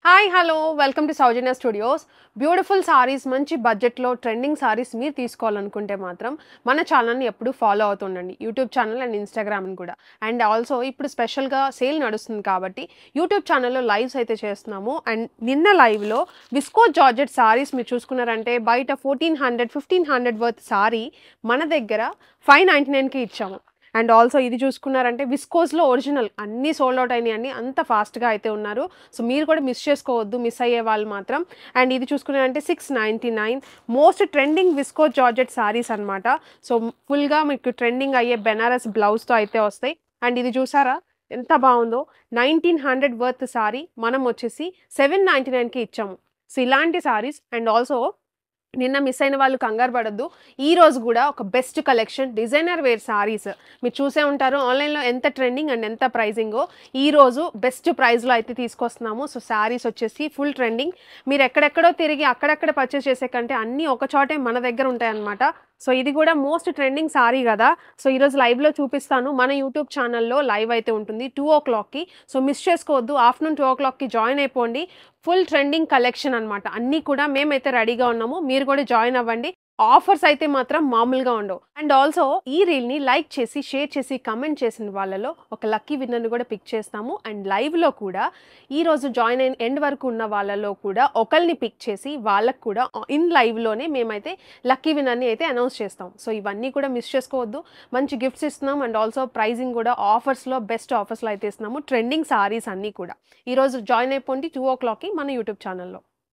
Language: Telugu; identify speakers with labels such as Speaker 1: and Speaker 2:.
Speaker 1: Hi hello welcome to Soujanya studios. Beautiful saris మంచి బడ్జెట్లో ట్రెండింగ్ సారీస్ మీరు తీసుకోవాలనుకుంటే మాత్రం మన ఛానల్ని ఎప్పుడు ఫాలో అవుతుండండి. యూట్యూబ్ ఛానల్ అండ్ ఇన్స్టాగ్రామ్ని కూడా. అండ్ ఆల్సో ఇప్పుడు స్పెషల్గా సేల్ నడుస్తుంది కాబట్టి యూట్యూబ్ ఛానల్లో లైవ్స్ అయితే చేస్తున్నాము. అండ్ నిన్న లైవ్లో విస్కోస్ జార్జెట్ సారీస్ మీరు చూసుకున్నారంటే బయట 1400-1500 వర్త్ సారీ మన దగ్గర 599కి ఇచ్చాము. అండ్ ఆల్సో ఇది చూసుకున్నారంటే విస్కోస్లో ఒరిజినల్ అన్నీ సోల్డ్ అవుట్ అయినాయి, అంత ఫాస్ట్గా అయితే ఉన్నారు. సో మీరు కూడా మిస్ చేసుకోవద్దు, మిస్ అయ్యే వాళ్ళు మాత్రం. అండ్ ఇది చూసుకున్నారంటే 699 most trending viscose georgette saris అనమాట. సో ఫుల్గా మీకు ట్రెండింగ్ అయ్యే బెనారస్ బ్లౌజ్తో అయితే వస్తాయి. అండ్ ఇది చూసారా ఎంత బాగుందో, 1900 వర్త్ సారీ మనం వచ్చేసి 799కి ఇచ్చాము. సో ఇలాంటి సారీస్ అండ్ ఆల్సో నిన్న మిస్ అయిన వాళ్ళు కంగారు పడద్దు. ఈరోజు కూడా ఒక best collection designer wear saris మీరు చూసే ఉంటారు ఆన్లైన్లో ఎంత ట్రెండింగ్ అండ్ ఎంత ప్రైజింగో. ఈరోజు బెస్ట్ ప్రైస్లో అయితే తీసుకొస్తున్నాము. సో సారీస్ వచ్చేసి ఫుల్ ట్రెండింగ్. మీరు ఎక్కడెక్కడో తిరిగి అక్కడెక్కడ పర్చేస్ చేసే కంటే అన్నీ ఒక చోటే మన దగ్గర ఉంటాయన్నమాట. సో ఇది కూడా మోస్ట్ ట్రెండింగ్ సారీ కదా. సో ఈరోజు లైవ్లో చూపిస్తాను. మన యూట్యూబ్ ఛానల్లో లైవ్ అయితే ఉంటుంది 2 o'clockకి. సో మిస్ చేసుకోవద్దు. ఆఫ్టర్నూన్ 2 o'clockకి జాయిన్ అయిపోండి. ఫుల్ ట్రెండింగ్ కలెక్షన్ అనమాట. అన్నీ కూడా మేమైతే రెడీగా ఉన్నాము, మీరు కూడా జాయిన్ అవ్వండి. ఆఫర్స్ అయితే మాత్రం మామూలుగా ఉండవు. అండ్ ఆల్సో ఈ రీల్ని లైక్ చేసి షేర్ చేసి కమెంట్ చేసిన వాళ్ళలో ఒక లక్కీ విన్నర్ని కూడా పిక్ చేస్తాము. అండ్ లైవ్లో కూడా ఈరోజు జాయిన్ అయిన ఎండ్ వరకు ఉన్న వాళ్ళలో కూడా ఒకరిని పిక్ చేసి వాళ్ళకు కూడా ఇన్ లైవ్లోనే మేమైతే లక్కీ విన్నర్ని అయితే అనౌన్స్ చేస్తాం. సో ఇవన్నీ కూడా మిస్ చేసుకోవద్దు. మంచి గిఫ్ట్స్ ఇస్తున్నాం అండ్ ఆల్సో ప్రైజింగ్ కూడా ఆఫర్స్లో బెస్ట్ ఆఫర్స్లో అయితే ఇస్తున్నాము. ట్రెండింగ్ సారీస్ అన్నీ కూడా ఈరోజు జాయిన్ అయిపోండి 2 o'clockకి మన యూట్యూబ్ ఛానల్లో.